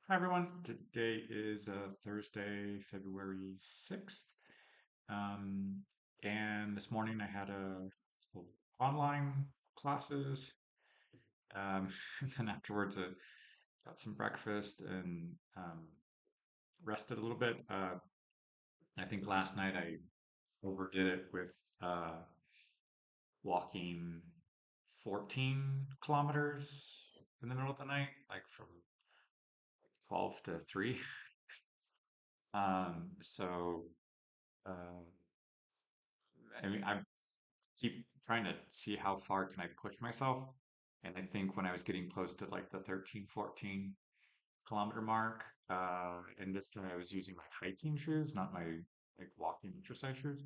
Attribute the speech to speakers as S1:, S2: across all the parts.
S1: Hi everyone. Today is Thursday, February 6th. Um, and this morning I had a couple online classes. And then afterwards I got some breakfast and rested a little bit. I think last night I overdid it with uh, walking 14 kilometers in the middle of the night, like from 12 to 3. So uh, I keep trying to see how far can I push myself. And I think when I was getting close to like the 13, 14 kilometer mark, and this time I was using my hiking shoes, not my like walking exercise shoes.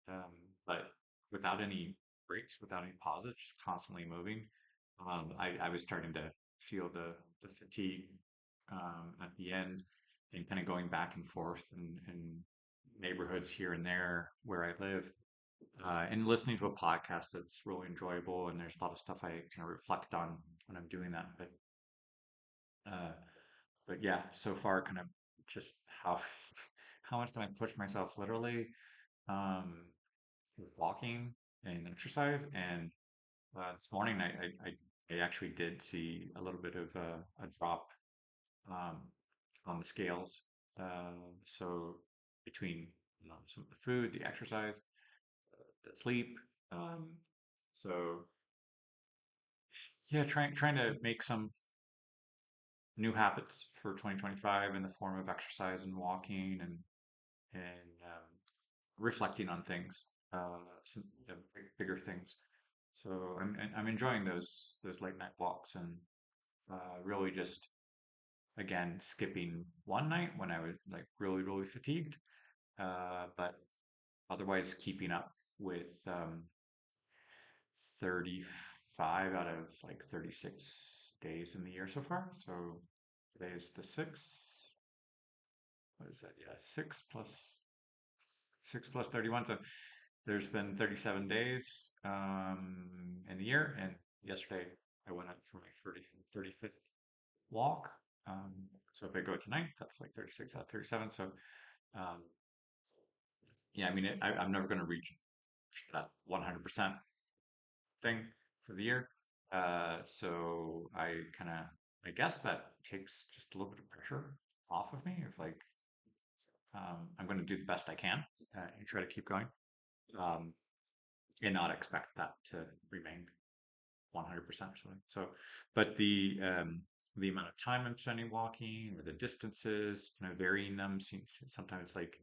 S1: Um, but without any breaks, without any pauses, just constantly moving. I was starting to feel the fatigue at the end and kind of going back and forth and neighborhoods here and there where I live and listening to a podcast that's really enjoyable. And there's a lot of stuff I kind of reflect on when I'm doing that. Uh, but yeah, so far, kind of just how how much can I push myself literally um, with walking and exercise. And this morning, I actually did see a little bit of a drop um, on the scales. So between some of the food, the exercise, the sleep. Um, so yeah, trying to make some new habits for 2025 in the form of exercise and walking and reflecting on things, some bigger things. So I'm enjoying those late night walks and really just again skipping one night when I was like really fatigued, but otherwise keeping up with 35 out of like 36 days in the year so far. So today is the sixth. What is that? Yeah, 6 plus 31. So there's been 37 days in the year. And yesterday I went out for my 35th walk. So if I go tonight, that's like 36 out of 37. So um, yeah, I mean, I'm never going to reach that 100% thing for the year. So I guess that takes just a little bit of pressure off of me of like, I'm going to do the best I can and try to keep going um, and not expect that to remain 100% or something. So, but the amount of time I'm spending walking or the distances, kind of varying them seems sometimes like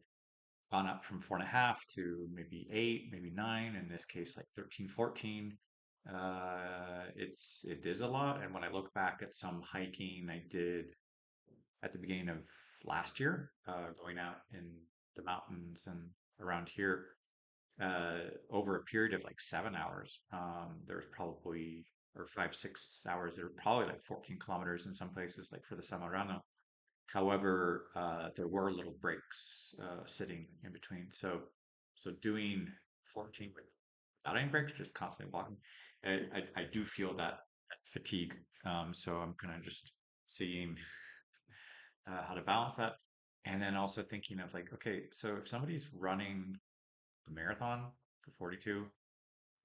S1: gone up from 4.5 to maybe 8, maybe 9, in this case, like 13, 14. It is a lot. And when I look back at some hiking I did at the beginning of last year, going out in the mountains and around here, over a period of like 7 hours, there was probably, or 5, 6 hours, there were probably like 14 kilometers in some places, like for the Samarana. However, there were little breaks sitting in between. So doing 14 without any breaks, just constantly walking, I do feel that fatigue. So I'm kind of just seeing how to balance that. And then also thinking of like, okay, so if somebody's running a marathon for 42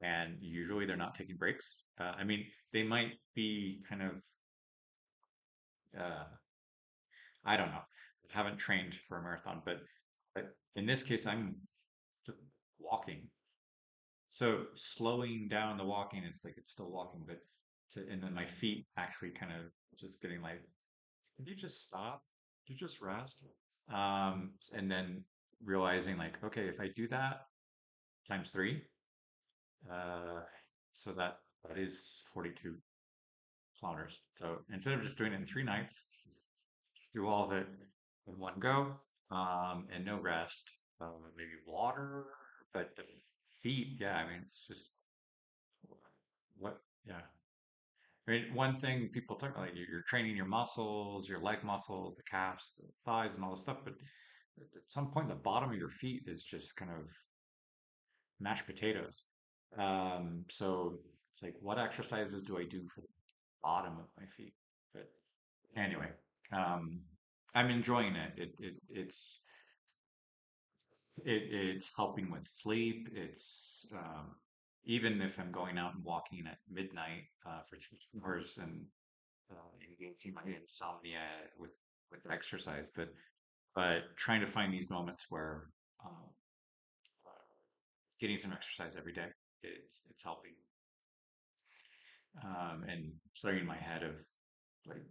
S1: and usually they're not taking breaks, I mean, they might be kind of, uh, I don't know, I haven't trained for a marathon, but in this case, I'm just walking. So slowing down the walking, it's like it's still walking, but and then my feet actually kind of just getting like, can you just stop? Can you just rest? And then realizing like, okay, if I do that times three, uh, so that is 42 kilometers. So instead of just doing it in 3 nights, do all of it in one go, and no rest. Maybe water, but the feet, yeah, I mean, it's just what, yeah. I mean, one thing people talk about, like you're training your muscles, your leg muscles, the calves, the thighs, and all this stuff, but at some point, the bottom of your feet is just kind of mashed potatoes. So it's like, what exercises do I do for the bottom of my feet? But anyway, Um, I'm enjoying it. It's helping with sleep. It's even if I'm going out and walking at midnight for 3 hours and engaging my insomnia with exercise, but trying to find these moments where um, uh, getting some exercise every day, it's helping, and clearing my head of like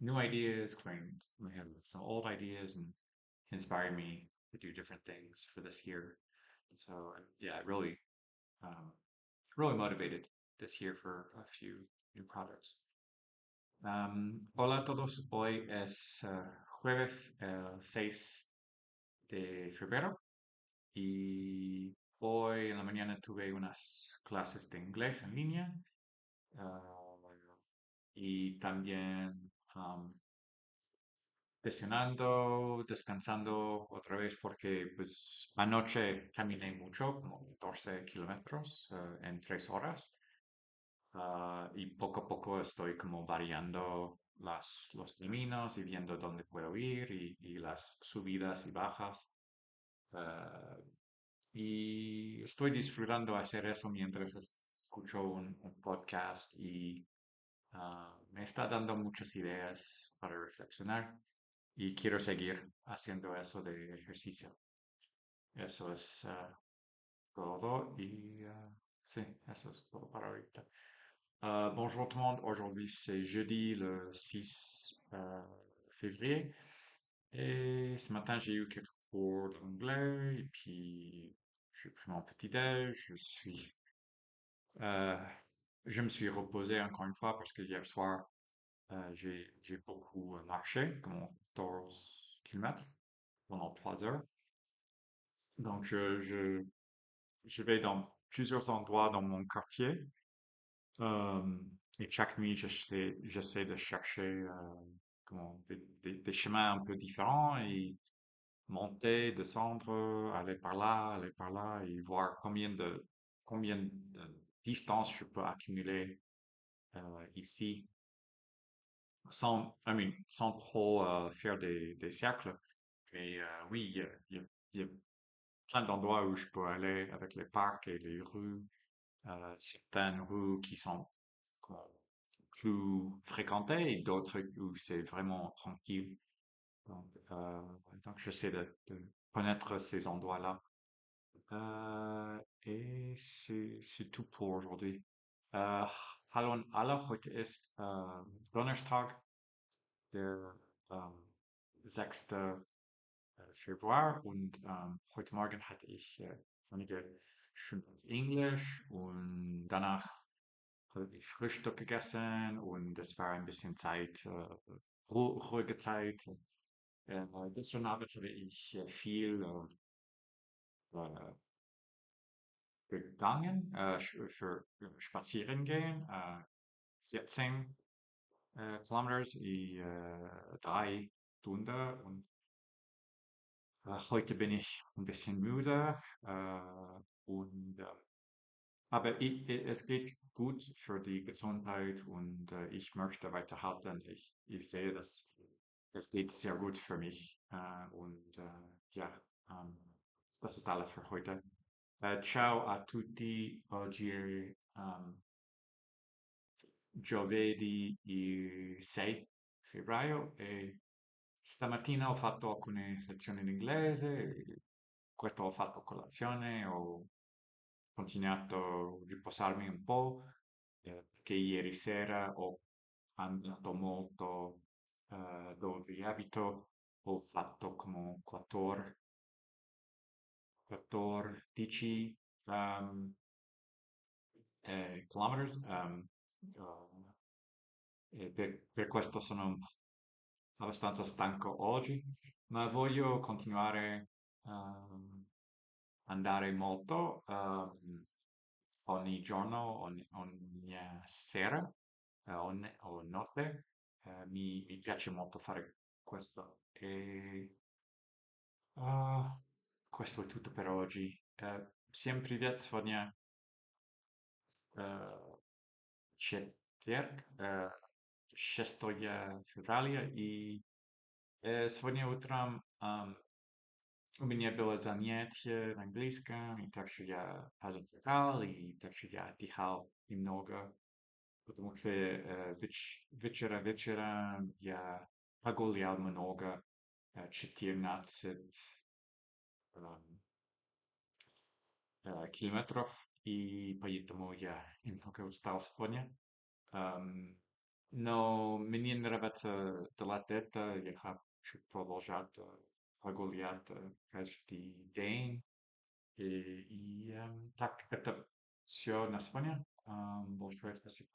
S1: new ideas, clearing my head with some old ideas, and inspiring me to do different things for this year. So yeah, um, really motivated this year for a few new projects. Hola a todos, hoy es jueves 6 de febrero y hoy en la mañana tuve unas clases de inglés en línea, ah, y también lesionando, descansando otra vez porque pues anoche caminé mucho, como 14 kilómetros en 3 horas. Y poco a poco estoy como variando los caminos y viendo dónde puedo ir y las subidas y bajas. Ah, y estoy disfrutando hacer eso mientras escucho un podcast y me está dando muchas ideas para reflexionar y quiero seguir haciendo eso de ejercicio. Eso es todo y sí, eso es todo para ahorita. Bonjour tout le monde, aujourd'hui c'est jeudi le 6 février et ce matin j'ai eu quelques cours d'anglais et puis j'ai pris mon petit déj, euh, je me suis reposé encore une fois parce que hier soir j'ai beaucoup marché, comme 14 kilomètres pendant 3 heures. Donc je vais dans plusieurs endroits dans mon quartier. Euh, et chaque nuit, j'essaie de chercher des chemins un peu différents et monter, descendre, aller par là et voir combien de distance je peux accumuler ici sans trop faire des cercles. Mais oui, il y a plein d'endroits où je peux aller avec les parcs et les rues, certaines rues qui sont comment, plus fréquentées et d'autres où c'est vraiment tranquille. Donc, euh, donc j'essaie de connaître ces endroits-là. Et c'est tout pour aujourd'hui. Äh, Hallo an alle, heute ist Donnerstag, der 6. Februar und heute Morgen hatte ich einige Stunden Englisch und danach habe ich Frühstück gegessen und es war ein bisschen Zeit, ruhige Zeit. Gestern Abend habe ich viel äh, gegangen, für spazieren gehen, 14 Kilometers, 3 Stunden und heute bin ich ein bisschen müde aber es geht gut für die Gesundheit und ich möchte weiterhalten. Ich sehe, dass es geht sehr gut für mich ja, ähm, das ist alles für heute. Ciao a tutti, oggi è giovedì 6 febbraio e stamattina ho fatto alcune lezioni di inglese, questo ho fatto colazione, ho continuato a riposarmi un po', perché ieri sera ho andato molto dove abito, ho fatto come 14 kilometers, e per questo sono abbastanza stanco oggi, ma voglio continuare andare molto ogni giorno, ogni sera o notte. Mi piace molto fare questo. E questo è tutto per oggi. Всем привет! Сегодня э, четверг, 6 февраля, и Сегодня утром у меня было занятие на английском, и также я позавтракал, и также я отдыхал немного, потому что вечером я погулял много, 14 эм, километров, и поэтому я немного устал сегодня. Эм, но мне нравится делать это, я хочу продолжать прогулять каждый день. Так, это все на сегодня. Большое спасибо.